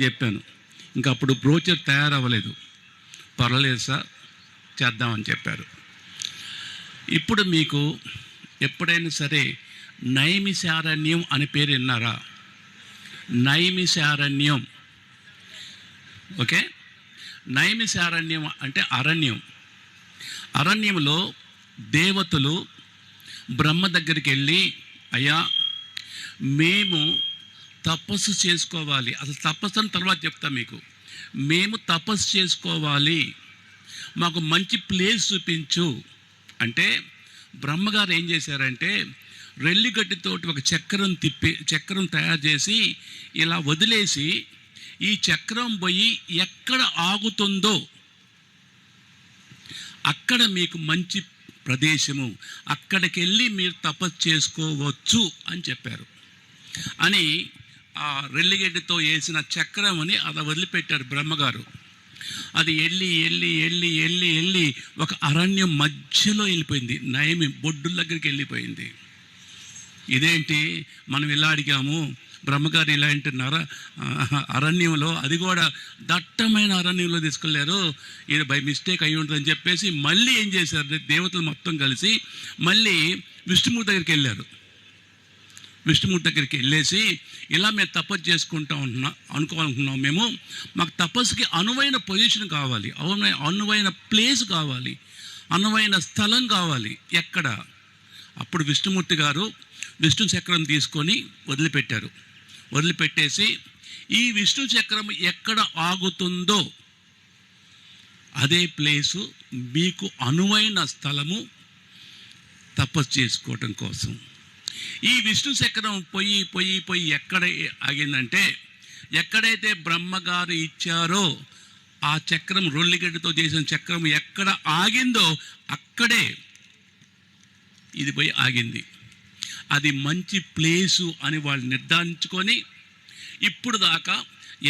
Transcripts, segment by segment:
చెప్పాను. ఇంకా అప్పుడు బ్రోచర్ తయారవ్వలేదు. పర్వాలేదు సార్, చేద్దామని చెప్పారు. ఇప్పుడు మీకు ఎప్పుడైనా సరే నైమిషారణ్యం అనే పేరు విన్నారా? నైమిషారణ్యం, ఓకే. నైమిషారణ్యం అంటే అరణ్యం. అరణ్యంలో దేవతలు బ్రహ్మ దగ్గరికి వెళ్ళి, అయ్యా మేము తపస్సు చేసుకోవాలి. అసలు తపస్సు అని తర్వాత చెప్తా మీకు. మేము తపస్సు చేసుకోవాలి, మాకు మంచి ప్లేస్ చూపించు అంటే బ్రహ్మగారు ఏం చేశారంటే రెల్లిగడ్డితోటి ఒక చక్రం తయారు చేసి ఇలా వదిలేసి, ఈ చక్రం పోయి ఎక్కడ ఆగుతుందో అక్కడ మీకు మంచి ప్రదేశము, అక్కడికి వెళ్ళి మీరు తపస్సు చేసుకోవచ్చు అని చెప్పారు. అని ఆ రెల్లిగడ్డితో వేసిన చక్రం అని అలా వదిలిపెట్టారు బ్రహ్మగారు. అది వెళ్ళి ఒక అరణ్యం మధ్యలో వెళ్ళిపోయింది. నయమి బొడ్డుల దగ్గరికి వెళ్ళిపోయింది. ఇదేంటి మనం ఇలా అడిగాము, బ్రహ్మగారు ఇలా అంటున్నారా? అరణ్యంలో, అది కూడా దట్టమైన అరణ్యంలో తీసుకెళ్లారు, ఇది బై మిస్టేక్ అయి ఉంటుందని చెప్పేసి మళ్ళీ ఏం చేశారు, దేవతలు మొత్తం కలిసి మళ్ళీ విష్ణుమూర్తి దగ్గరికి వెళ్ళారు. విష్ణుమూర్తి దగ్గరికి వెళ్ళేసి, ఇలా మేము తపస్సు అనుకోవాలనుకున్నాం, మేము మాకు తపస్సుకి అనువైన పొజిషన్ కావాలి, అనువైన ప్లేస్ కావాలి, అనువైన స్థలం కావాలి, ఎక్కడ? అప్పుడు విష్ణుమూర్తి గారు విష్ణు చక్రం తీసుకొని వదిలిపెట్టేసి, ఈ విష్ణు చక్రం ఎక్కడ ఆగుతుందో అదే ప్లేసు మీకు అనువైన స్థలము తపస్సు చేసుకోవటం కోసం. ఈ విష్ణు చక్రం పోయి ఎక్కడ ఆగిందంటే, ఎక్కడైతే బ్రహ్మగారు ఇచ్చారో ఆ చక్రం, రొల్లిగడ్డతో చేసిన చక్రం ఎక్కడ ఆగిందో అక్కడే ఇది పోయి ఆగింది. అది మంచి ప్లేసు అని వాళ్ళు నిర్ధారించుకొని ఇప్పుడు దాకా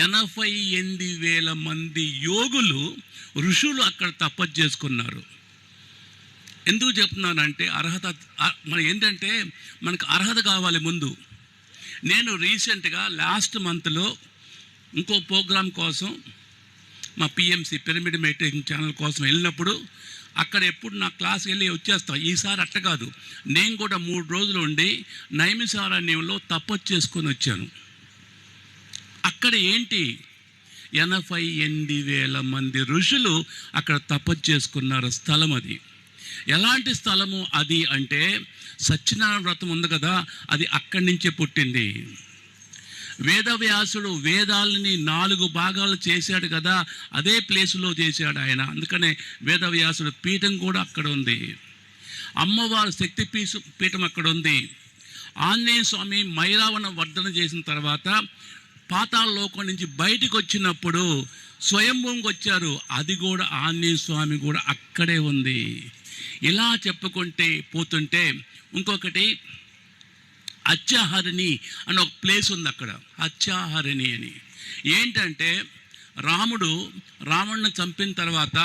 88,000 మంది యోగులు, ఋషులు అక్కడ తపస్సు చేసుకున్నారు. ఎందుకు చెప్తున్నానంటే అర్హత, మన ఏంటంటే మనకు అర్హత కావాలి ముందు. నేను రీసెంట్గా లాస్ట్ మంత్లో ఇంకో ప్రోగ్రాం కోసం మా పిఎంసి పిరమిడ్ మెడిటేషన్ ఛానల్ కోసం వెళ్ళినప్పుడు అక్కడ ఎప్పుడు నా క్లాస్కి వెళ్ళి వచ్చేస్తాం. ఈసారి అట్ట కాదు, నేను కూడా 3 రోజులు ఉండి నైమిషారణ్యంలో తపస్సు చేసుకొని వచ్చాను. అక్కడ ఏంటి, 88,000 మంది ఋషులు అక్కడ తపస్సు చేసుకున్నారు. స్థలం అది ఎలాంటి స్థలము అది అంటే, సత్యనారాయణ వ్రతం ఉంది కదా, అది అక్కడి నుంచే పుట్టింది. వేదవ్యాసుడు వేదాలని 4 భాగాలు చేశాడు కదా, అదే ప్లేసులో చేశాడు ఆయన. అందుకనే వేదవ్యాసుడు పీఠం కూడా అక్కడ ఉంది. అమ్మవారు శక్తి పీఠం అక్కడ ఉంది. ఆంజనేయ స్వామి మైరావణ వర్ధన చేసిన తర్వాత పాతాళ లోకం నుంచి బయటికి వచ్చినప్పుడు స్వయంభూమికి వచ్చారు, అది కూడా ఆంజనేయ స్వామి కూడా అక్కడే ఉంది. ఇలా చెప్పుకుంటే పోతుంటే ఇంకొకటి అచ్చాహరిణి అని ఒక ప్లేస్ ఉంది అక్కడ. అచ్చాహరిణి అని ఏంటంటే, రావణ్ణి చంపిన తర్వాత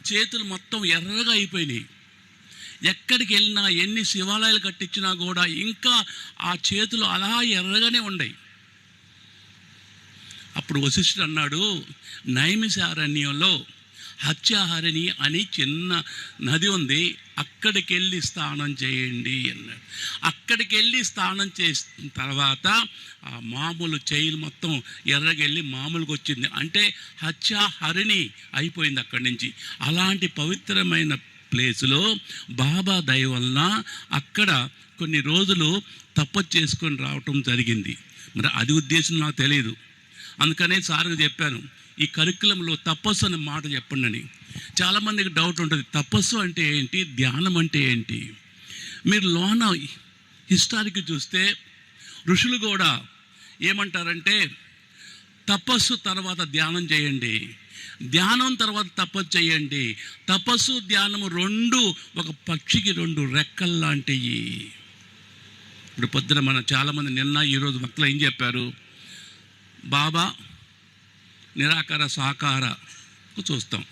చేతులు మొత్తం ఎర్రగా అయిపోయినాయి. ఎక్కడికి వెళ్ళినా, ఎన్ని శివాలయాలు కట్టించినా కూడా ఇంకా ఆ చేతులు అలా ఎర్రగానే ఉన్నాయి. అప్పుడు వశిష్ఠుడు అన్నాడు, నైమిషారణ్యంలో హత్యాహరిణి అని చిన్న నది ఉంది, అక్కడికి వెళ్ళి స్నానం చేయండి అన్నాడు. అక్కడికి వెళ్ళి స్నానం చేసిన తర్వాత ఆ మామూలు చైలు మొత్తం ఎర్రగెళ్ళి మామూలుగా వచ్చింది. అంటే హత్యాహరిణి అయిపోయింది అక్కడి నుంచి. అలాంటి పవిత్రమైన ప్లేసులో బాబా దయ వలన అక్కడ కొన్ని రోజులు తపస్సు చేసుకొని రావటం జరిగింది. మరి అది ఉద్దేశం నాకు తెలియదు. అందుకనే సార్గా చెప్పాను, ఈ కరికులంలో తపస్సు అనే మాట చెప్పండి అని. చాలామందికి డౌట్ ఉంటుంది, తపస్సు అంటే ఏంటి, ధ్యానం అంటే ఏంటి? మీరు లోన హిస్టారిక్ చూస్తే ఋషులు కూడా ఏమంటారంటే, తపస్సు తర్వాత ధ్యానం చేయండి, ధ్యానం తర్వాత తపస్సు చేయండి. తపస్సు ధ్యానము 2 ఒక పక్షికి 2 రెక్కలు లాంటివి. ఇప్పుడు పొద్దున మన చాలామంది నిన్న ఈరోజు వక్తలు ఏం చెప్పారు, బాబా నిరాకార సాకార చూస్తాం,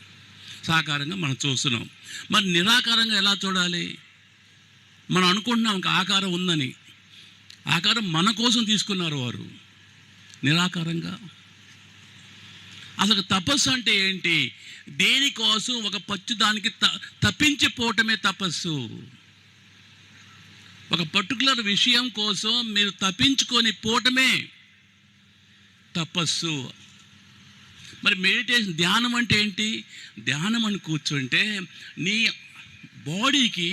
సాకారంగా మనం చూస్తున్నాం. మరి నిరాకారంగా ఎలా చూడాలి? మనం అనుకుంటున్నాం ఇంకా ఆకారం ఉందని. ఆకారం మన కోసం తీసుకున్నారు వారు. నిరాకారంగా అసలు తపస్సు అంటే ఏంటి? దేనికోసం ఒక పచ్చుదానికి తప్పించిపోవటమే తపస్సు. ఒక పర్టికులర్ విషయం కోసం మీరు తప్పించుకొని పోవటమే తపస్సు. మరి మెడిటేషన్, ధ్యానం అంటే ఏంటి? ధ్యానం అని కూర్చుంటే నీ బాడీకి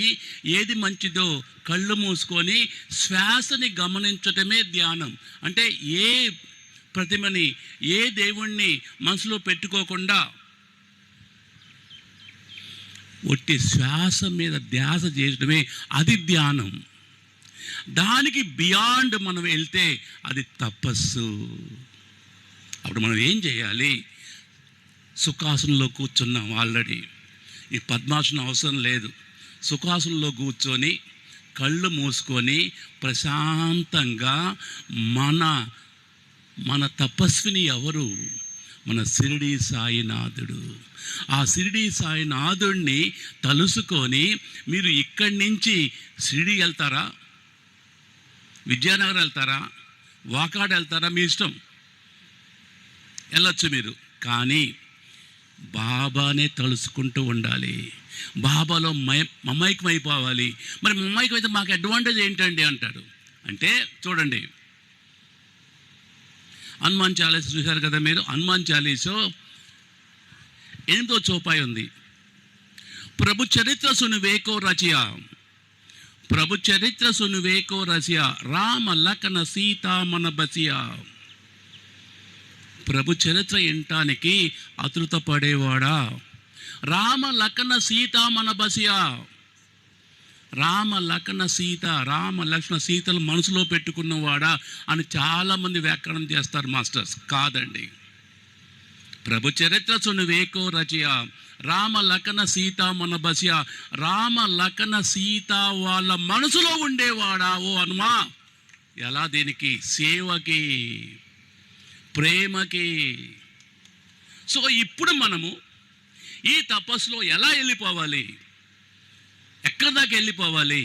ఏది మంచిదో కళ్ళు మూసుకొని శ్వాసని గమనించటమే ధ్యానం. అంటే ఏ ప్రతిమని, ఏ దేవుణ్ణి మనసులో పెట్టుకోకుండా ఒట్టి శ్వాస మీద ధ్యాస చేయడమే అది ధ్యానం. దానికి బియాండ్ మనం వెళ్తే అది తపస్సు. అప్పుడు మనం ఏం చేయాలి? సుఖాసనంలో కూర్చున్నాం ఆల్రెడీ, ఈ పద్మాసనం అవసరం లేదు. సుఖాసనంలో కూర్చొని కళ్ళు మూసుకొని ప్రశాంతంగా మన తపస్విని ఎవరు? మన షిరిడీ సాయినాథుడు. ఆ షిరిడీ సాయినాథుడిని తలుసుకొని మీరు ఇక్కడి నుంచి షిరిడీ వెళ్తారా, విద్యానగర్ వెళ్తారా, వాకాడ్ వెళ్తారా, మీ ఇష్టం, వెళ్ళొచ్చు మీరు. కానీ బాబానే తలుసుకుంటూ ఉండాలి, బాబాలో మమైకం అయిపోవాలి. మరి మమైకం అయితే మాకు అడ్వాంటేజ్ ఏంటండి అంటాడు. అంటే చూడండి, హనుమాన్ చాలీస చూశారు కదా మీరు. హనుమాన్ చాలీసో 8వ చౌపాయి ఉంది. ప్రభు చరిత్ర సునువేకో రచయ, ప్రభు చరిత్ర సునువేకో రచయ, రామ లఖన సీతా మన బసియా. ప్రభు చరిత్ర వినటానికి ఆతృత పడేవాడా? రామ లఖన సీత మన బసియా. రామ లఖన సీత, రామ లక్ష్మణ సీతలు మనసులో పెట్టుకున్నవాడా అని చాలామంది వ్యాఖ్యానం చేస్తారు మాస్టర్స్. కాదండి. ప్రభు చరిత్ర సునువేకో రచయ, రామ లఖన సీత మన బసియా. రామ లఖన సీత వాళ్ళ మనసులో ఉండేవాడా ఓ హనుమా. ఎలా? దీనికి సేవకి, ప్రేమకి. సో ఇప్పుడు మనము ఈ తపస్సులో ఎలా వెళ్ళిపోవాలి? ఎక్కడి దాకా వెళ్ళిపోవాలి?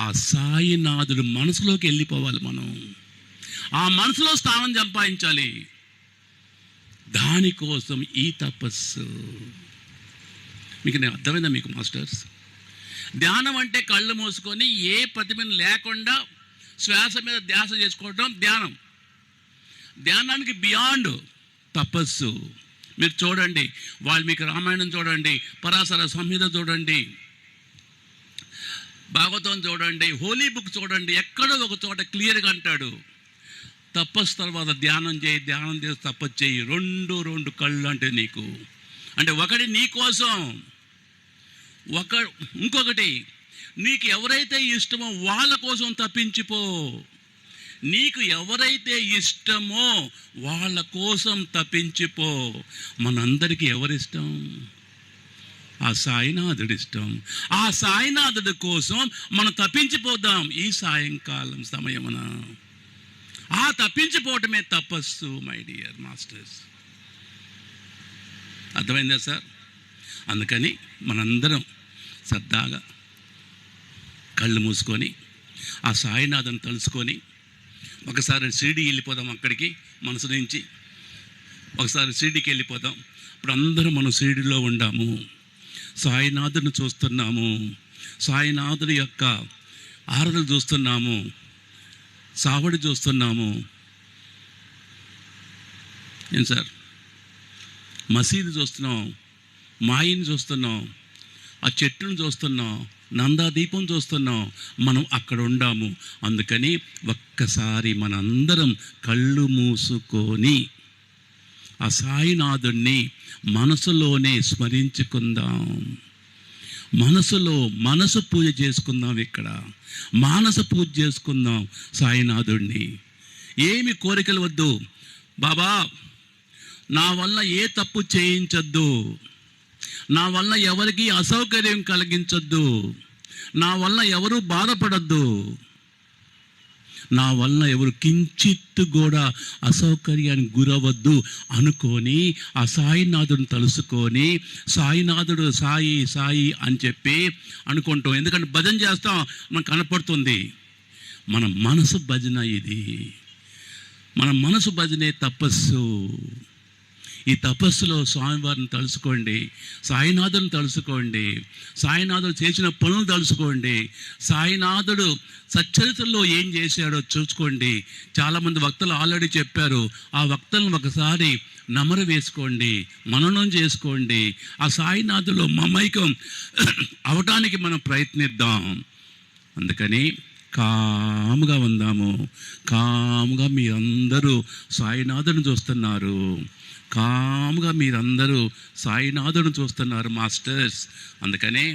ఆ సాయినాథుడు మనసులోకి వెళ్ళిపోవాలి. మనం ఆ మనసులో స్థానం సంపాదించాలి. దానికోసం ఈ తపస్సు. మీకు నేను అర్థమైందా మీకు మాస్టర్స్? ధ్యానం అంటే కళ్ళు మూసుకొని ఏ ప్రతిమను లేకుండా శ్వాస మీద ధ్యాస చేసుకోవడం ధ్యానం. ధ్యానానికి బియాండ్ తపస్సు. మీరు చూడండి, వాల్మీకి రామాయణం చూడండి, పరాశర సంహిత చూడండి, భాగవతం చూడండి, హోలీ బుక్ చూడండి, ఎక్కడో ఒక చోట క్లియర్గా అంటాడు తపస్సు తర్వాత ధ్యానం చేయి, ధ్యానం చేసి తపస్సు చేయి. రెండు కళ్ళు అంటే నీకు, అంటే ఒకటి నీ కోసం, ఇంకొకటి నీకు ఎవరైతే ఇష్టమో వాళ్ళ కోసం తప్పించిపో. నీకు ఎవరైతే ఇష్టమో వాళ్ళ కోసం తప్పించిపో. మనందరికీ ఎవరిష్టం? ఆ సాయినాథుడి ఇష్టం. ఆ సాయినాథుడి కోసం మనం తప్పించిపోదాం ఈ సాయంకాలం సమయమున. ఆ తప్పించిపోవటమే తపస్సు మై డియర్ మాస్టర్స్. అర్థమైందా సార్? అందుకని మనందరం సరదాగా కళ్ళు మూసుకొని ఆ సాయినాథుని తలుసుకొని ఒకసారి షిరిడీ వెళ్ళిపోదాం. అక్కడికి మనసు నుంచి ఒకసారి షిరిడీకి వెళ్ళిపోదాం. ఇప్పుడు అందరం మనం షిరిడీలో ఉండాము, సాయినాథుని చూస్తున్నాము, సాయినాథుడి యొక్క ఆరాధనలు చూస్తున్నాము, సావడి చూస్తున్నాము. ఏం సార్? మసీదు చూస్తున్నాం, మాయిని చూస్తున్నాం, ఆ చెట్టును చూస్తున్నాం, నందా దీపం చూస్తున్నాం. మనం అక్కడ ఉండాము. అందుకని ఒక్కసారి మనందరం కళ్ళు మూసుకొని ఆ సాయినాథుణ్ణి మనసులోనే స్మరించుకుందాం. మనసు పూజ చేసుకుందాం. ఇక్కడ మానస పూజ చేసుకుందాం సాయినాథుణ్ణి. ఏమి కోరికలు వద్దు. బాబా నా వల్ల ఏ తప్పు చేయించద్దు, నా వల్ల ఎవరికి అసౌకర్యం కలిగించద్దు, నా వల్ల ఎవరు బాధపడద్దు, నా వల్ల ఎవరు కించిత్తు కూడా అసౌకర్యానికి గురవద్దు అనుకొని ఆ సాయినాథుడిని తలుసుకొని సాయినాథుడు సాయి సాయి అని చెప్పి అనుకుంటాం. ఎందుకంటే భజన చేస్తాం, మనకు కనపడుతుంది. మన మనసు భజన ఇది. మన మనసు భజనే తపస్సు. ఈ తపస్సులో స్వామివారిని తలుసుకోండి, సాయినాథుని తలుసుకోండి, సాయినాథుడు చేసిన పనులు తలుసుకోండి, సాయినాథుడు సచ్చరిత్రలో ఏం చేశాడో చూసుకోండి. చాలామంది వక్తలు ఆల్రెడీ చెప్పారు. ఆ వక్తలను ఒకసారి నమరు వేసుకోండి, మననం చేసుకోండి. ఆ సాయినాథులో మమైకం అవటానికి మనం ప్రయత్నిద్దాం. అందుకని కాముగా ఉందాము. కాముగా మీరందరూ సాయినాథుని చూస్తున్నారు, కాముగా మీరందరూ సాయినాథుని చూస్తున్నారు మాస్టర్స్. అందుకనే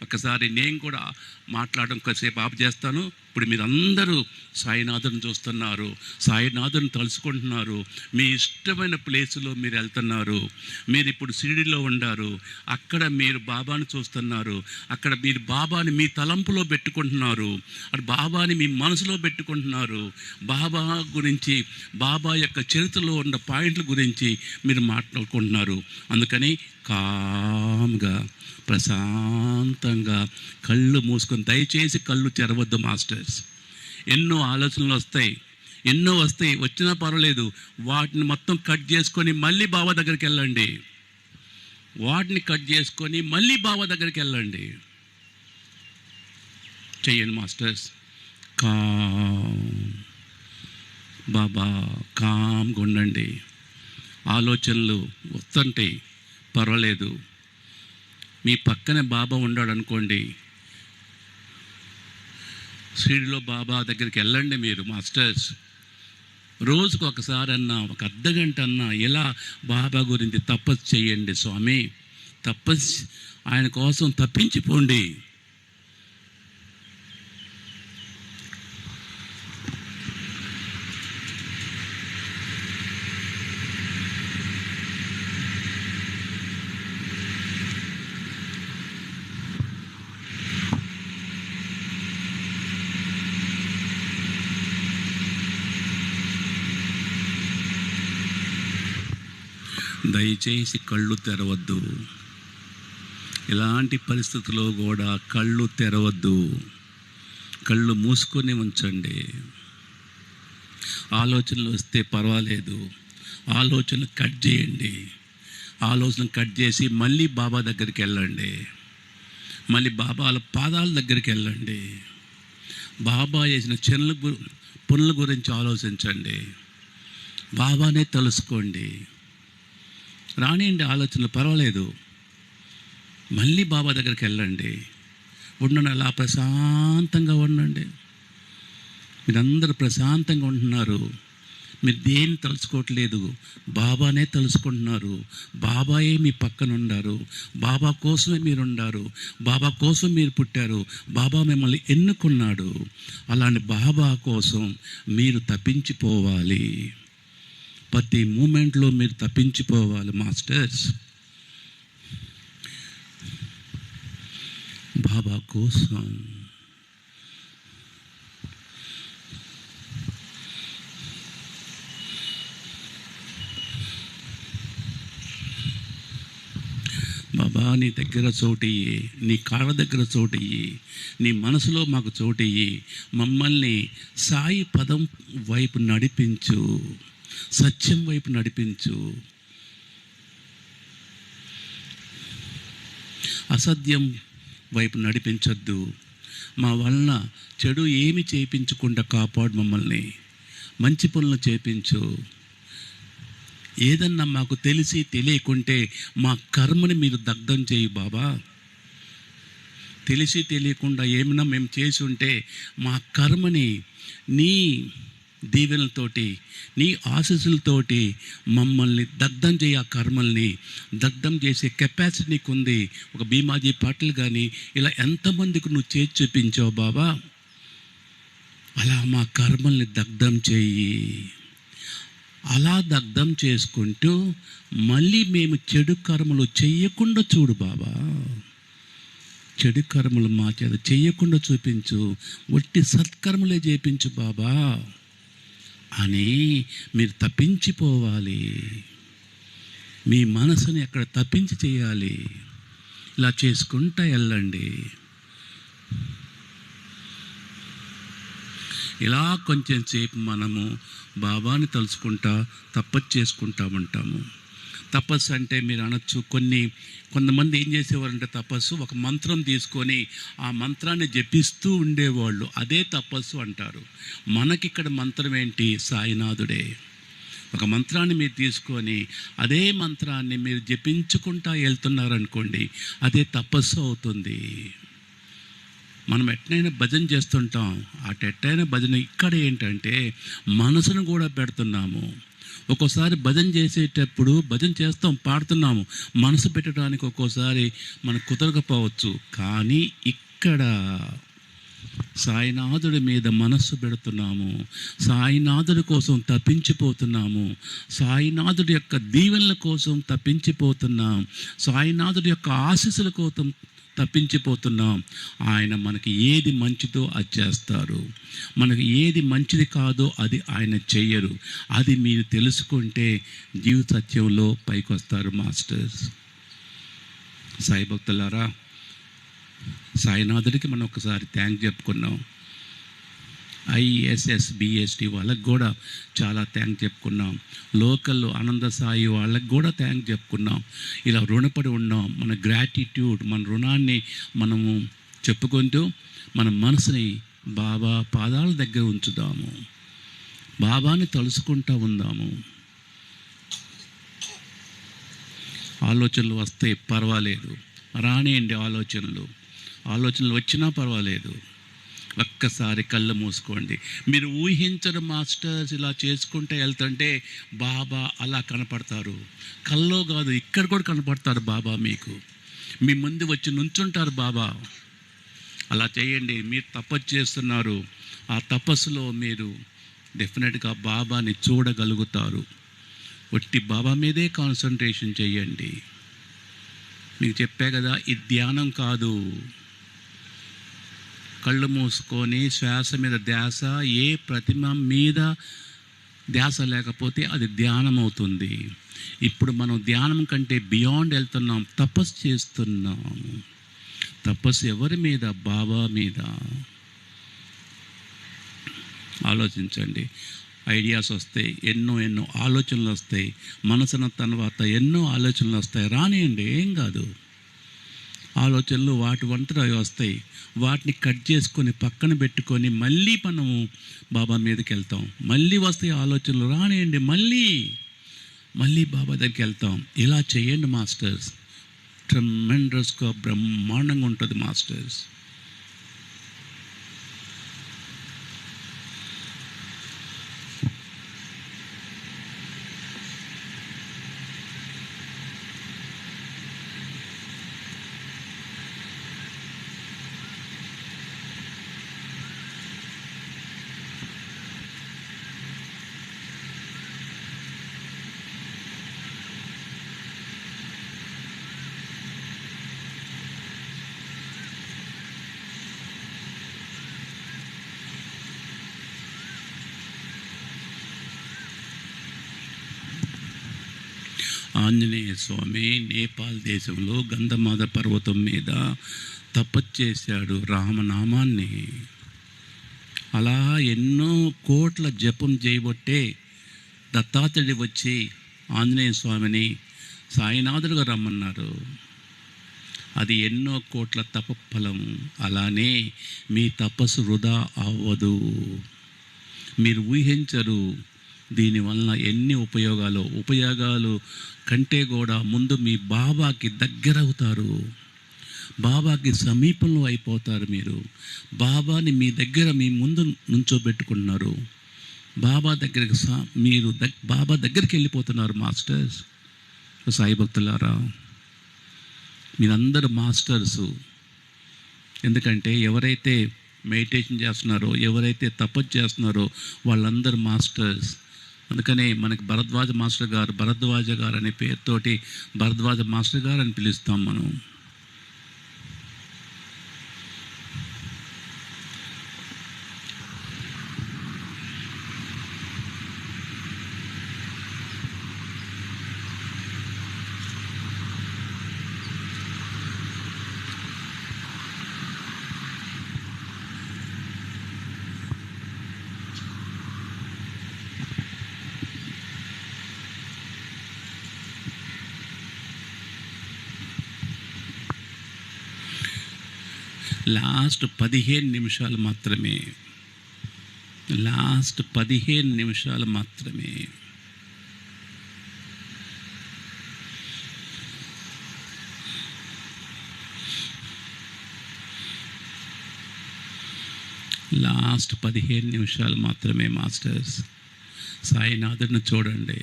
ఒకసారి నేను కూడా మాట్లాడడం కాసేపు ఆపు చేస్తాను. ఇప్పుడు మీరందరూ సాయినాథుని చూస్తున్నారు, సాయినాథుని తలుసుకుంటున్నారు. మీ ఇష్టమైన ప్లేసులో మీరు వెళ్తున్నారు. మీరు ఇప్పుడు షిరిడీలో ఉండారు, అక్కడ మీరు బాబాని చూస్తున్నారు. అక్కడ మీరు బాబాని మీ తలంపులో పెట్టుకుంటున్నారు, అక్కడ బాబాని మీ మనసులో పెట్టుకుంటున్నారు. బాబా గురించి, బాబా యొక్క చరిత్రలో ఉన్న పాయింట్ల గురించి మీరు మాట్లాడుకుంటున్నారు. అందుకని కామ్గా ప్రశాంతంగా కళ్ళు మూసుకొని, దయచేసి కళ్ళు తెరవద్దు మాస్టర్స్. ఎన్నో ఆలోచనలు వస్తాయి, ఎన్నో వస్తాయి, వచ్చినా పర్వాలేదు. వాటిని మొత్తం కట్ చేసుకొని మళ్ళీ బాబా దగ్గరికి వెళ్ళండి. వాటిని కట్ చేసుకొని మళ్ళీ బాబా దగ్గరికి వెళ్ళండి. చెయ్యండి మాస్టర్స్. బాబా కామ్గా ఉండండి. ఆలోచనలు వస్తుంటాయి, పర్వాలేదు. మీ పక్కనే బాబా ఉన్నాడు అనుకోండి, షిరిడీలో బాబా దగ్గరికి వెళ్ళండి మీరు మాస్టర్స్. రోజుకు ఒకసారి అన్నా, ఒక అర్ధగంట అన్నా ఇలా బాబా గురించి తపస్సు చేయండి స్వామి. తపస్సు ఆయన కోసం తప్పించిపోండి. దయచేసి కళ్ళు తెరవద్దు. ఎలాంటి పరిస్థితుల్లో కూడా కళ్ళు తెరవద్దు. కళ్ళు మూసుకొని ఉంచండి. ఆలోచనలు వస్తే పర్వాలేదు, ఆలోచనలు కట్ చేయండి. ఆలోచన కట్ చేసి మళ్ళీ బాబా దగ్గరికి వెళ్ళండి. మళ్ళీ బాబాల పాదాల దగ్గరికి వెళ్ళండి. బాబా చేసిన పనుల గురించి ఆలోచించండి. బాబానే తెలుసుకోండి. రానియండి ఆలోచనలు, పర్వాలేదు. మళ్ళీ బాబా దగ్గరికి వెళ్ళండి. ఉండండి, అలా ప్రశాంతంగా ఉండండి. మీరందరూ ప్రశాంతంగా ఉంటున్నారు. మీరు దేన్ని తలుచుకోవట్లేదు, బాబానే తలుచుకుంటున్నారు. బాబాయే మీ పక్కన ఉన్నారు. బాబా కోసమే మీరు ఉండారు. బాబా కోసం మీరు పుట్టారు. బాబా మిమ్మల్ని ఎన్నుకున్నాడు. అలాంటి బాబా కోసం మీరు తప్పించిపోవాలి. ప్రతి మూమెంట్లో మీరు తప్పించిపోవాలి మాస్టర్స్. బాబా కోసం బాబా నీ దగ్గర చోటియ్యి, నీ కాళ్ళ దగ్గర చోటియ్యి, నీ మనసులో మాకు చోటియ్యి. మమ్మల్ని సాయి పదం వైపు నడిపించు, సత్యం వైపు నడిపించు. అసత్యం వైపు నడిపించొద్దు. మా వలన చెడు ఏమి చేయించకుండా కాపాడు మమ్మల్ని. మంచి పనులు చేయించు. ఏదన్నా మాకు తెలిసి తెలియకుంటే మా కర్మని మీరు దగ్ధం చేయి బాబా. తెలిసి తెలియకుండా ఏమైనా మేము చేసి ఉంటే మా కర్మని నీ దీవెనలతోటి, నీ ఆశీస్సులతోటి మమ్మల్ని దగ్ధం చేయి. ఆ కర్మల్ని దగ్ధం చేసే కెపాసిటీ నీకు ఉంది. ఒక భీమాజీ పాటిల్ కానీ ఇలా ఎంతమందికి నువ్వు చేసి చూపించావు బాబా. అలా మా కర్మల్ని దగ్ధం చేయి. అలా దగ్ధం చేసుకుంటూ మళ్ళీ మేము చెడు కర్మలు చెయ్యకుండా చూడు బాబా. చెడు కర్మలు మా చేత చెయ్యకుండా చూపించు, ఒట్టి సత్కర్మలే చేయించు బాబా అని మీరు తప్పించిపోవాలి. మీ మనసుని అక్కడ తప్పించి చేయాలి. ఇలా చేసుకుంటా వెళ్ళండి. ఇలా కొంచెం సేపు మనము బాబాని తలుచుకుంటా తపస్సు చేసుకుంటా ఉంటాము. తపస్సు అంటే మీరు అనొచ్చు, కొంతమంది ఏం చేసేవారంటే తపస్సు ఒక మంత్రం తీసుకొని ఆ మంత్రాన్ని జపిస్తూ ఉండేవాళ్ళు, అదే తపస్సు అంటారు. మనకిక్కడ మంత్రం ఏంటి? సాయినాథుడే. ఒక మంత్రాన్ని మీరు తీసుకొని అదే మంత్రాన్ని మీరు జపించుకుంటా వెళ్తున్నారనుకోండి, అదే తపస్సు అవుతుంది. మనం ఎట్లయినా భజన చేస్తుంటాం, ఎట్టయినా భజన ఇక్కడ ఏంటంటే మనసును కూడా పెడుతున్నాము. ఒక్కోసారి భజన చేసేటప్పుడు భజన చేస్తాం, పాడుతున్నాము, మనసు పెట్టడానికి ఒక్కోసారి మనకు కుదరకపోవచ్చు. కానీ ఇక్కడ సాయినాథుడి మీద మనస్సు పెడుతున్నాము, సాయినాథుడి కోసం తప్పించిపోతున్నాము, సాయినాథుడి యొక్క దీవెనల కోసం తప్పించిపోతున్నాం, సాయినాథుడి యొక్క ఆశీస్సుల కోసం తప్పించిపోతున్నాం. ఆయన మనకి ఏది మంచిదో అది చేస్తారు, మనకి ఏది మంచిది కాదో అది ఆయన చెయ్యరు. అది మీరు తెలుసుకుంటే జీవిత సత్యంలో పైకి వస్తారు మాస్టర్స్. సాయి భక్తులారా, సాయినాథుడికి మనం ఒకసారి థ్యాంక్ చెప్పుకున్నాం. ISS BST వాళ్ళకి కూడా చాలా థ్యాంక్ చెప్పుకున్నాం. లోకల్ ఆనంద సాయి వాళ్ళకి కూడా థ్యాంక్ చెప్పుకున్నాం. ఇలా రుణపడి ఉన్నాం. మన గ్రాటిట్యూడ్, మన రుణాన్ని మనము చెప్పుకుంటూ మన మనసుని బాబా పాదాల దగ్గర ఉంచుదాము, బాబాని తలుసుకుంటూ ఉందాము. ఆలోచనలు వస్తే పర్వాలేదు, రానియండి. ఆలోచనలు వచ్చినా పర్వాలేదు. ఒక్కసారి కళ్ళు మూసుకోండి. మీరు ఊహించరు మాస్టర్స్, ఇలా చేసుకుంటే వెళ్తుంటే బాబా అలా కనపడతారు. కల్లో కాదు, ఇక్కడ కూడా కనపడతారు బాబా. మీకు మీ ముందు వచ్చి నుంచుంటారు బాబా. అలా చేయండి. మీరు తపస్సు చేస్తున్నారు, ఆ తపస్సులో మీరు డెఫినెట్గా బాబాని చూడగలుగుతారు. ఒట్టి బాబా మీదే కాన్సన్ట్రేషన్ చేయండి. మీకు చెప్పా కదా, ఇది ధ్యానం కాదు. కళ్ళు మూసుకొని శ్వాస మీద ధ్యాస, ఏ ప్రతిమ మీద ధ్యాస లేకపోతే అది ధ్యానం అవుతుంది. ఇప్పుడు మనం ధ్యానం కంటే బియాండ్ వెళ్తున్నాం, తపస్సు చేస్తున్నాం. తపస్సు ఎవరి మీద? బాబా మీద. ఆలోచించండి. ఐడియాస్ వస్తాయి, ఎన్నో ఆలోచనలు వస్తాయి. మనసున తర్వాత ఎన్నో ఆలోచనలు వస్తాయి. రానియండి, ఏం కాదు. ఆలోచనలు వాటి వంతట అవి వస్తాయి. వాటిని కట్ చేసుకొని పక్కన పెట్టుకొని మళ్ళీ మనము బాబా మీదకి వెళ్తాం. మళ్ళీ వస్తాయి ఆలోచనలు, రానియండి, మళ్ళీ బాబా దగ్గరికి వెళ్తాం. ఇలా చేయండి మాస్టర్స్. ట్రెమెండస్గా బ్రహ్మాండంగా ఉంటుంది మాస్టర్స్. ఆంజనేయ స్వామి నేపాల్ దేశంలో గంధమాద పర్వతం మీద తపస్సు చేశాడు రామనామాన్ని. అలా ఎన్నో కోట్ల జపం చేయబట్టే దత్తాత్రేయుడు వచ్చి ఆంజనేయ స్వామిని సాయినాథుడుగా రమ్మన్నారు. అది ఎన్నో కోట్ల తపఫలం. అలానే మీ తపస్సు వృధా అవ్వదు, మీరు ఊహించరు. దీనివల్ల ఎన్ని ఉపయోగాలు కంటే కూడా ముందు మీ బాబాకి దగ్గర అవుతారు, బాబాకి సమీపంలో అయిపోతారు. మీరు బాబాని మీ దగ్గర మీ ముందు నుంచోబెట్టుకుంటున్నారు. బాబా దగ్గరికి బాబా దగ్గరికి వెళ్ళిపోతున్నారు మాస్టర్స్. సాయి భక్తులారా, మీరందరూ మాస్టర్సు. ఎందుకంటే ఎవరైతే మెడిటేషన్ చేస్తున్నారో, ఎవరైతే తపస్సు చేస్తున్నారో వాళ్ళందరూ మాస్టర్స్. అందుకనే మనకి భరద్వాజ గారు అనే పేరుతోటి భరద్వాజ మాస్టర్ గారు అని పిలుస్తాం మనం. లాస్ట్ 15 నిమిషాలు మాత్రమే. లాస్ట్ 15 నిమిషాలు మాత్రమే. లాస్ట్ 15 నిమిషాలు మాత్రమే మాస్టర్స్. సాయినాథుడిని చూడండి.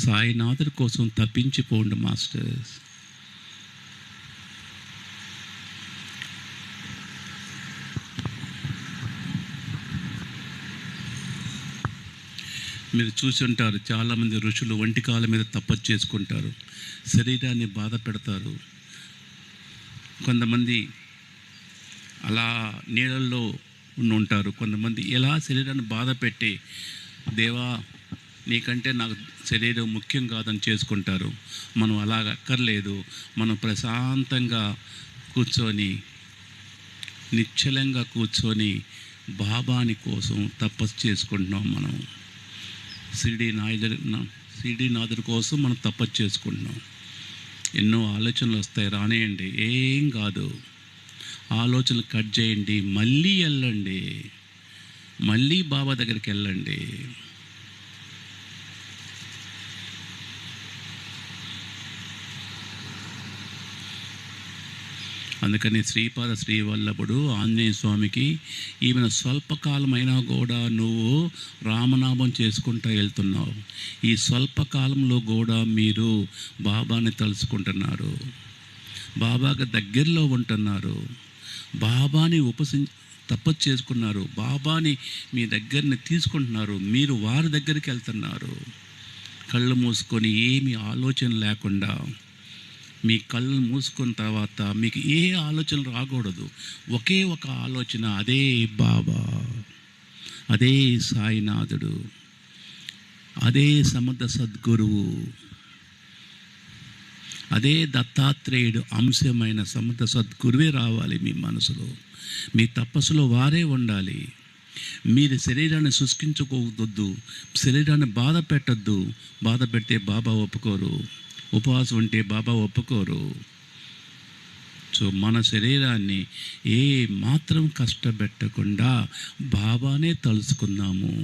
సాయినాథుడి కోసం తప్పించిపోండి మాస్టర్స్. మీరు చూసి ఉంటారు, చాలామంది ఋషులు ఒంటికాల మీద తపస్సు చేసుకుంటారు, శరీరాన్ని బాధ పెడతారు. కొంతమంది అలా నీళ్ళల్లో ఉంటారు, కొంతమంది ఎలా శరీరాన్ని బాధ పెట్టి దేవా నీకంటే నాకు శరీరం ముఖ్యం కాదని చేసుకుంటారు. మనం అలాగ అక్కర్లేదు. మనం ప్రశాంతంగా కూర్చొని, నిశ్చలంగా కూర్చొని బాబాని కోసం తపస్సు చేసుకుంటున్నాం. మనం సిడీనాథుడి కోసం మనం తపస్సు చేసుకుంటున్నాం. ఎన్నో ఆలోచనలు వస్తాయి, రానేయండి, ఏం కాదు. ఆలోచనలు కట్ చేయండి, మళ్ళీ వెళ్ళండి, మళ్ళీ బాబా దగ్గరికి వెళ్ళండి. అందుకని శ్రీపాద శ్రీవల్లభుడు ఆంజనేయ స్వామికి ఈమెను స్వల్పకాలమైనా కూడా నువ్వు రామనామం చేసుకుంటూ వెళ్తున్నావు. ఈ స్వల్పకాలంలో కూడా మీరు బాబాని తలుచుకుంటున్నారు, బాబాకి దగ్గరలో ఉంటున్నారు, బాబాని తపస్సు చేసుకున్నారు, బాబాని మీ దగ్గరని తీసుకుంటున్నారు, మీరు వారి దగ్గరికి వెళ్తున్నారు. కళ్ళు మూసుకొని ఏమి ఆలోచన లేకుండా, మీ కళ్ళు మూసుకున్న తర్వాత మీకు ఏ ఆలోచనలు రాకూడదు. ఒకే ఒక ఆలోచన, అదే బాబా, అదే సాయినాథుడు, అదే సమర్థ సద్గురువు, అదే దత్తాత్రేయుడు అంశమైన సమర్థ సద్గురువే రావాలి మీ మనసులో. మీ తపస్సులో వారే ఉండాలి. మీరు శరీరాన్ని శుష్కించుకోవద్దు, శరీరాన్ని బాధ పెట్టద్దు. బాధ పెడితే బాబా ఒప్పుకోరు, ఉపవాసం ఉంటే బాబా ఒప్పుకోరు. సో మన శరీరాన్ని ఏ మాత్రం కష్టపెట్టకుండా బాబానే తలుచుకుందాము.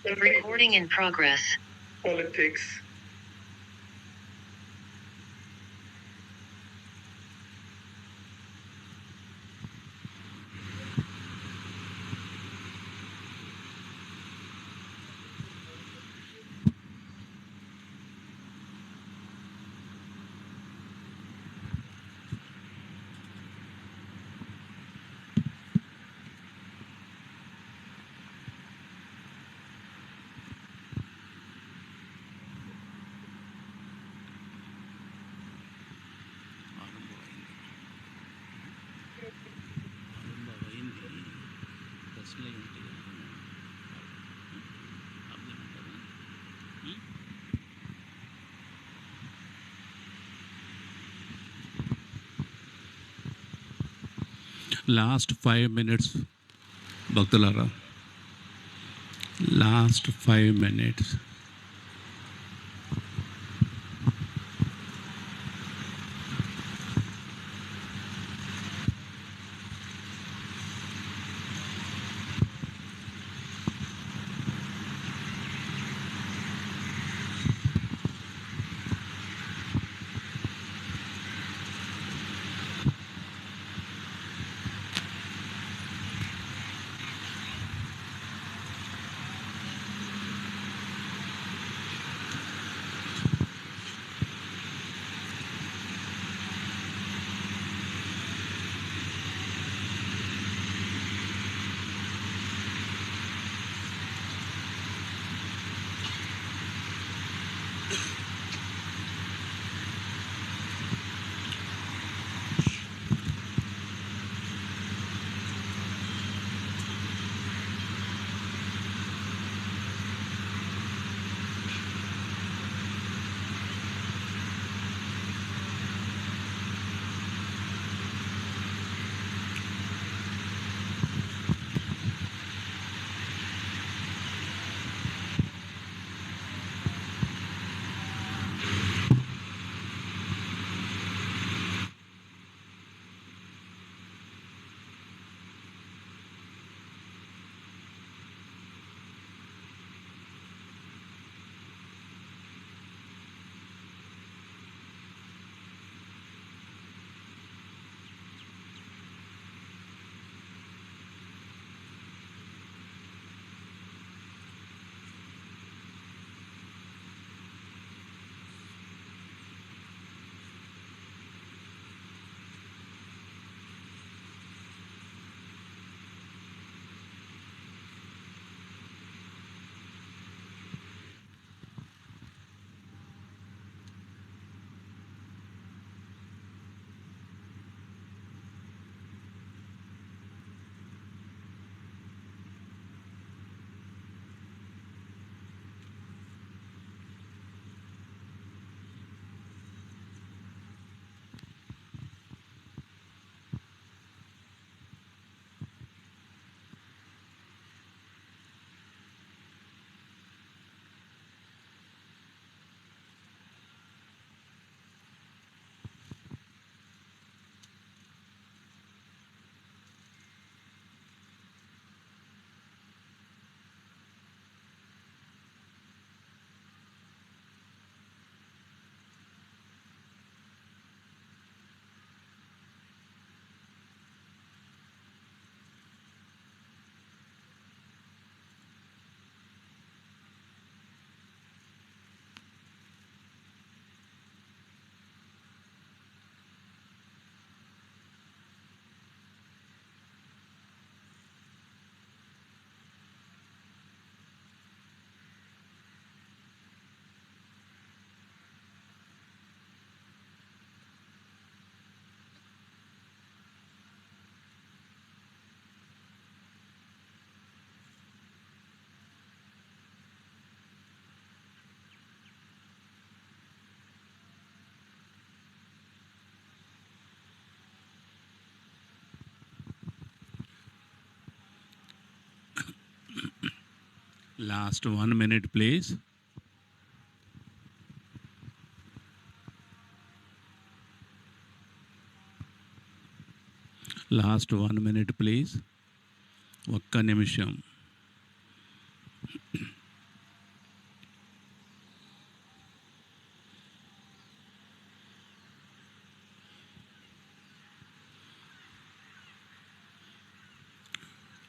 Recording in progress. Politics. Last 5 minutes భక్తులారా, last 5 minutes. Last 1 minute, please. Last 1 minute, please. ఒక్క నిమిషం.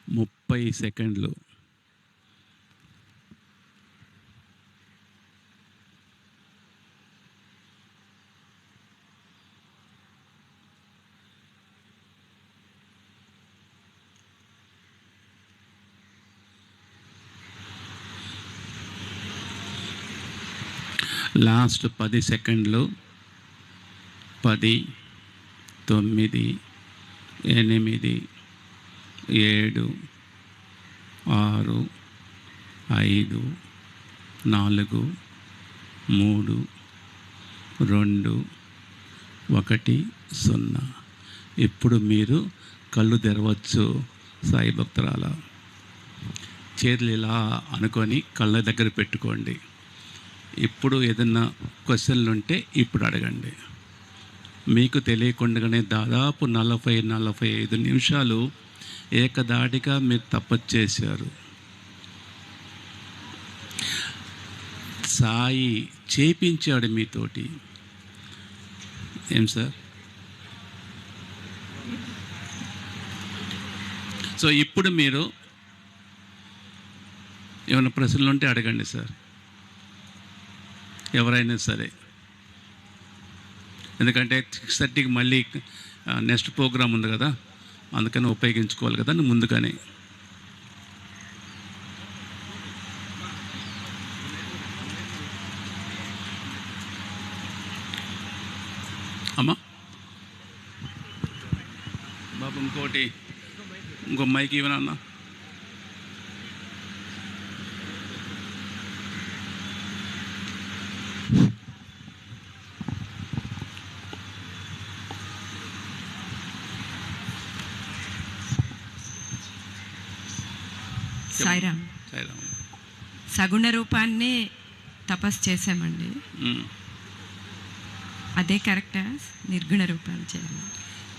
30 సెకండ్లు. లాస్ట్ 10 సెకండ్లు. 10, 9, 8, 7, 6, 5, 4, 3, 2, 1, 0. ఇప్పుడు మీరు కళ్ళు తెరవచ్చు. సాయి భక్తురాల చేతులు ఇలా అనుకొని కళ్ళ దగ్గర పెట్టుకోండి. ఇప్పుడు ఏదన్నా క్వశ్చన్లు ఉంటే ఇప్పుడు అడగండి. మీకు తెలియకుండానే దాదాపు 40-45 నిమిషాలు ఏకదాటిగా మీరు తపస్సు చేశారు. సాయి చేపించాడు మీతోటి. ఏం సార్? సో ఇప్పుడు మీరు ఏమైనా ప్రశ్నలు ఉంటే అడగండి సార్, ఎవరైనా సరే. ఎందుకంటే 6:30కి మళ్ళీ నెక్స్ట్ ప్రోగ్రామ్ ఉంది కదా, అందుకని ఉపయోగించుకోవాలి కదా ముందుగానే. అమ్మా బాబు ఇంకో మైక్ ఇవ్వనా అన్న? సాయిరామ్. సగుణ రూపాన్ని తపస్సు చేసామండి, అదే కరెక్టా? నిర్గుణ రూపాన్ని చేయాలి.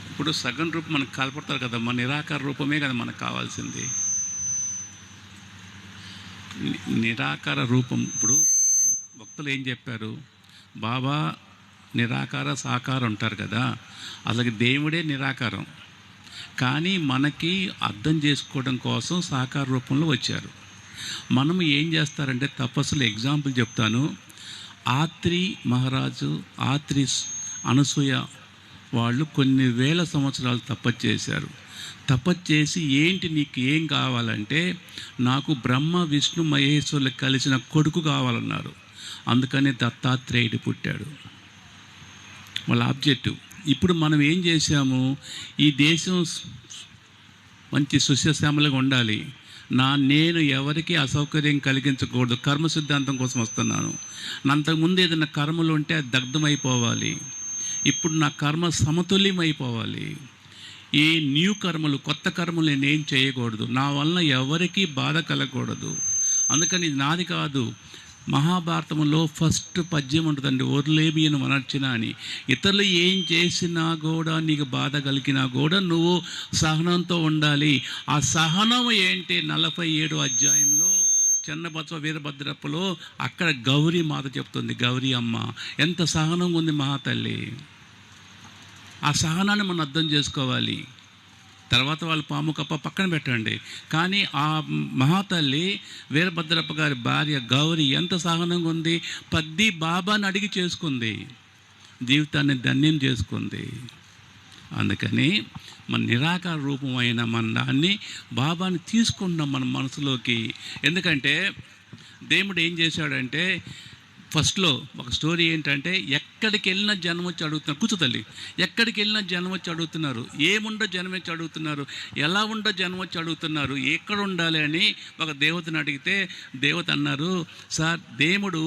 ఇప్పుడు సగం రూపం మనకు కలపడతారు కదా, మన నిరాకార రూపమే కదా మనకు కావాల్సింది. నిరాకార రూపం. ఇప్పుడు భక్తులు ఏం చెప్పారు? బాబా నిరాకార సాకారం ఉంటారు కదా, అలాగే దేవుడే నిరాకారం. కానీ మనకి అర్థం చేసుకోవడం కోసం సాకార రూపంలో వచ్చారు. మనము ఏం చేస్తారంటే తపస్సులు ఎగ్జాంపుల్ చెప్తాను. ఆత్రి మహారాజు, ఆత్రి అనసూయ వాళ్ళు కొన్ని వేల సంవత్సరాలు తపస్సు చేశారు. తపస్సు చేసి ఏంటి నీకు ఏం కావాలంటే, నాకు బ్రహ్మ విష్ణు మహేశ్వరులు కలిసిన కొడుకు కావాలన్నారు. అందుకని దత్తాత్రేయుడు పుట్టాడు, వాళ్ళ ఆబ్జెక్టివ్. ఇప్పుడు మనం ఏం చేశాము? ఈ దేశం మంచి సుశశ్యామలుగా ఉండాలి, నేను ఎవరికి అసౌకర్యం కలిగించకూడదు, కర్మ సిద్ధాంతం కోసం వస్తున్నాను. అంతకుముందు ఏదైనా కర్మలు ఉంటే అది దగ్ధమైపోవాలి. ఇప్పుడు నా కర్మ సమతుల్యం అయిపోవాలి. ఏ న్యూ కర్మలు, కొత్త కర్మలు నేనేం చేయకూడదు, నా వలన ఎవరికీ బాధ కలగకూడదు. అందుకని ఇది నాది కాదు. మహాభారతంలో ఫస్ట్ పద్యం ఉంటుందండి, ఓర్లేమియను మనర్చిన అని. ఇతరులు ఏం చేసినా కూడా, నీకు బాధ కలిగినా కూడా నువ్వు సహనంతో ఉండాలి. ఆ సహనం ఏంటి? 47వ అధ్యాయంలో చెన్నబసవ వీరభద్రప్పలో అక్కడ గౌరీ మాత చెప్తుంది. గౌరీ అమ్మ ఎంత సహనం ఉంది మహాతల్లి. ఆ సహనాన్ని మనం అర్థం చేసుకోవాలి. తర్వాత వాళ్ళు పాము కప్ప పక్కన పెట్టండి, కానీ ఆ మహాతల్లి వీరభద్రప్ప గారి భార్య గౌరీ ఎంత సహనంగా ఉంది. పద్ది బాబాని అడిగి చేసుకుంది, జీవితాన్ని ధన్యం చేసుకుంది. అందుకని మన నిరాకార రూపమైన మన దాన్ని బాబాని తీసుకుంటున్నాం మన మనసులోకి. ఎందుకంటే దేవుడు ఏం చేశాడంటే, ఫస్ట్లో ఒక స్టోరీ ఏంటంటే, ఎక్కడికి వెళ్ళినా జనం వచ్చి అడుగుతున్నారు. కూర్చో తల్లి. ఎక్కడికి వెళ్ళినా జనం వచ్చి అడుగుతున్నారు, ఏముండో జనం వచ్చి అడుగుతున్నారు, ఎలా ఉండో జనం వచ్చి అడుగుతున్నారు, ఎక్కడ ఉండాలి అని ఒక దేవతని అడిగితే దేవత అన్నారు, సార్ దేవుడు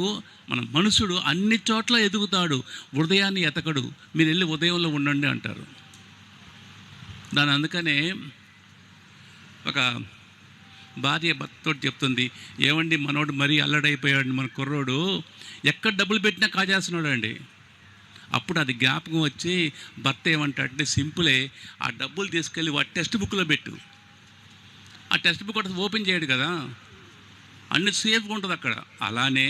మన మనుషుడు అన్ని చోట్ల ఎదుగుతాడు, హృదయాన్ని ఎతకడు, మీరు వెళ్ళి ఉదయంలో ఉండండి అంటారు. దాని అందుకనే ఒక భార్య భర్తతో చెప్తుంది, ఏమండి మనోడు మరీ అల్లడైపోయాడు, మన కుర్రోడు ఎక్కడ డబ్బులు పెట్టినా కాజేస్తున్నాడు అండి. అప్పుడు అది జ్ఞాపకం వచ్చి భర్త ఏమంటాడంటే, సింపులే, ఆ డబ్బులు తీసుకెళ్ళి వాటి టెక్స్ట్ బుక్లో పెట్టు. ఆ టెక్స్ట్ బుక్ కూడా ఓపెన్ చేయడు కదా, అన్ని సేఫ్గా ఉంటుంది అక్కడ. అలానే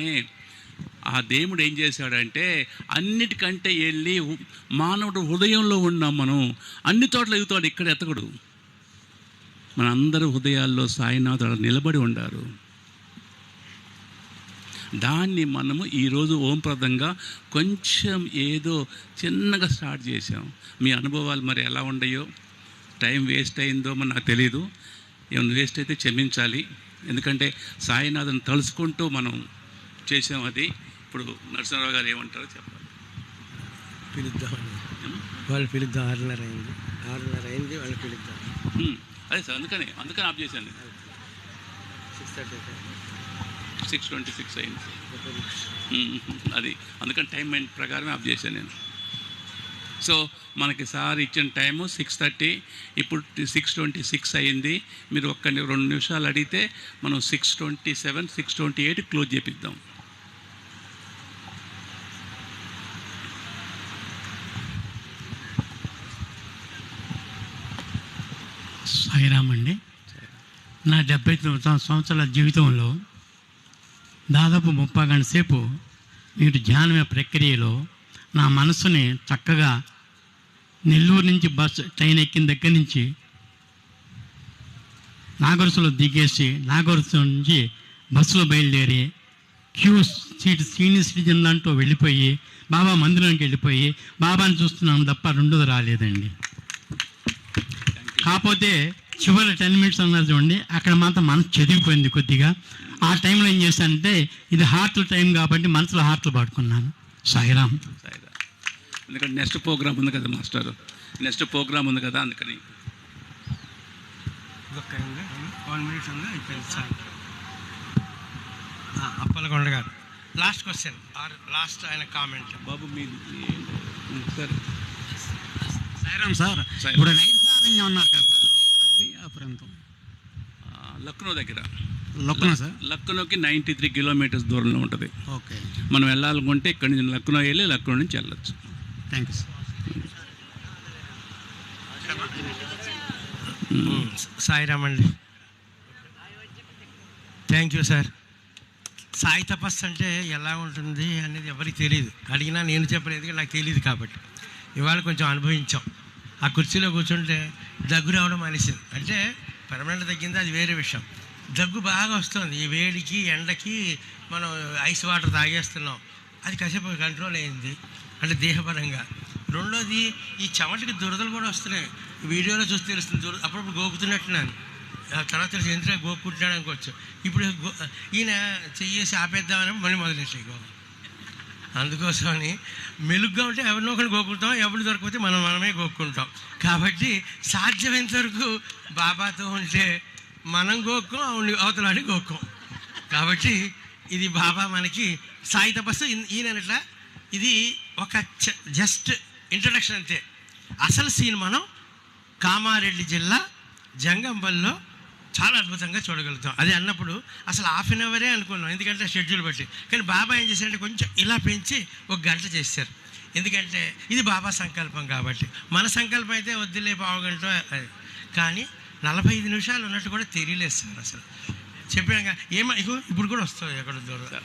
ఆ దేవుడు ఏం చేశాడంటే, అన్నిటికంటే వెళ్ళి మానవుడు హృదయంలో ఉన్నాం మనం, అన్ని చోట్ల ఎదుగుతాడు, ఇక్కడ ఎతకడు. మనందరి హృదయాల్లో సాయినాథుడు నిలబడి ఉండారు. దాన్ని మనము ఈరోజు ఓంప్రదంగా కొంచెం ఏదో చిన్నగా స్టార్ట్ చేసాం. మీ అనుభవాలు మరి ఎలా ఉండయో, టైం వేస్ట్ అయిందో మరి నాకు తెలీదు. ఏమైనా వేస్ట్ అయితే క్షమించాలి. ఎందుకంటే సాయినాథుని తలుచుకుంటూ మనం చేసాం. అది ఇప్పుడు నరసింహారావు గారు ఏమంటారో చెప్పాలి. పిలుద్దామని వాళ్ళు పిలుద్దాం. 6:30 అయింది వాళ్ళు పిలుద్దాం. అదే సార్, అందుకని ఆఫ్ చేశాను. 6:26 అయింది. అది అందుకని టైం ప్రకారమే ఆఫ్ చేశాను నేను. సో మనకి సార్ ఇచ్చిన టైము 6:30, ఇప్పుడు 6:26 అయింది. మీరు 2 నిమిషాలు అడిగితే మనం 6:27, 6:28 క్లోజ్ చేపిద్దాం. సాయిరామ్ అండి. నా 79 సంవత్సరాల జీవితంలో దాదాపు 30 గంటల సేపు మీరు ధ్యానమే ప్రక్రియలో నా మనసుని చక్కగా నెల్లూరు నుంచి ట్రైన్ ఎక్కిన దగ్గర నుంచి నాగరసులో దిగేసి నాగరసు నుంచి బస్సులో బయలుదేరి సీనియర్ సిటిజన్ అంటూ వెళ్ళిపోయి బాబా మందిరానికి వెళ్ళిపోయి బాబాని చూస్తున్నాను తప్ప రెండోది రాలేదండి. కాకపోతే చివరి 10 మినిట్స్ అన్నారు చూడండి, అక్కడ మాత్రం మనసు చదివిపోయింది కొద్దిగా. ఆ టైంలో ఏం చేశానంటే ఇది హార్ట్ల టైం కాబట్టి మనసులో హార్ట్లు పాడుకున్నాను. సాయిరామ్. ఎందుకంటే నెక్స్ట్ ప్రోగ్రామ్ ఉంది కదా మాస్టర్, నెక్స్ట్ ప్రోగ్రామ్ ఉంది కదా, అందుకని 1 మినిట్ ఉంది అయిపోయింది సార్. అప్పలకొండ గారు లాస్ట్ క్వశ్చన్ లాస్ట్ ఆయన కామెంట్. బాబు మీరు సరే. సాయిరామ్ సార్, ఇప్పుడు నైరుసారణ్యం ఉన్నారు కదా సార్, ఆ ప్రాంతం లక్నో దగ్గర. లక్నో సార్, లక్నోకి 93 కిలోమీటర్స్ దూరంలో ఉంటుంది. ఓకే, మనం వెళ్ళాలనుకుంటే ఇక్కడి నుంచి లక్నో వెళ్ళి లక్నో నుంచి వెళ్ళచ్చు. Thank you sir. సాయిరామ్ అండి. Thank you sir. సాయి తపస్సు అంటే ఎలా ఉంటుంది అనేది ఎవరికి తెలియదు. అడిగినా నేను చెప్పలేదు, ఎందుకంటే నాకు తెలియదు కాబట్టి. ఇవాళ కొంచెం అనుభవించాం. ఆ కుర్చీలో కూర్చుంటే దగ్గు రావడం మానేసింది. అంటే పర్మనెంట్ తగ్గింది, అది వేరే విషయం. దగ్గు బాగా వస్తుంది. ఈ వేడికి ఎండకి మనం ఐస్ వాటర్ తాగేస్తున్నాం. అది కాసేపు కంట్రోల్ అయింది, అంటే దేహపరంగా. రెండోది ఈ చెమటకి దురదలు కూడా వస్తున్నాయి. వీడియోలో చూసి తెలుస్తుంది అప్పుడప్పుడు గోకుతున్నట్టున్నాను. తర్వాత తెలిసి ఎంత గోక్కుంటున్నాడు అనుకోవచ్చు. ఇప్పుడు ఈయన చెయ్యేసి ఆపేద్దామని మళ్ళీ మొదలెట్టాయి గోకు. అందుకోసమని మెలుగ్గా ఉంటే ఎవరినో ఒకరిని గోక్కుంటాం, ఎవరు దొరకపోతే మనమే గోక్కుంటాం. కాబట్టి సాధ్యమైనంత వరకు బాబాతో ఉంటే మనం గోక్కం, అవతలాడి గోక్కం. కాబట్టి ఇది బాబా మనకి సాయి తపస్సు. ఈయనట్లా ఇది ఒక జస్ట్ ఇంట్రడక్షన్ అంతే. అసలు సీన్ మనం కామారెడ్డి జిల్లా జంగంపల్లిలో చాలా అద్భుతంగా చూడగలుగుతాం. అది అన్నప్పుడు అసలు 1/2 అవరే అనుకున్నాం, ఎందుకంటే షెడ్యూల్ బట్టి. కానీ బాబా ఏం చేశారంటే కొంచెం ఇలా పెంచి 1 గంట చేశారు. ఎందుకంటే ఇది బాబా సంకల్పం కాబట్టి. మన సంకల్పం అయితే వద్దులే 1/2 గంట. కానీ 45 నిమిషాలు ఉన్నట్టు కూడా తెలియలేదు సార్. అసలు చెప్పాక ఇప్పుడు కూడా వస్తుంది ఎక్కడ దూరం.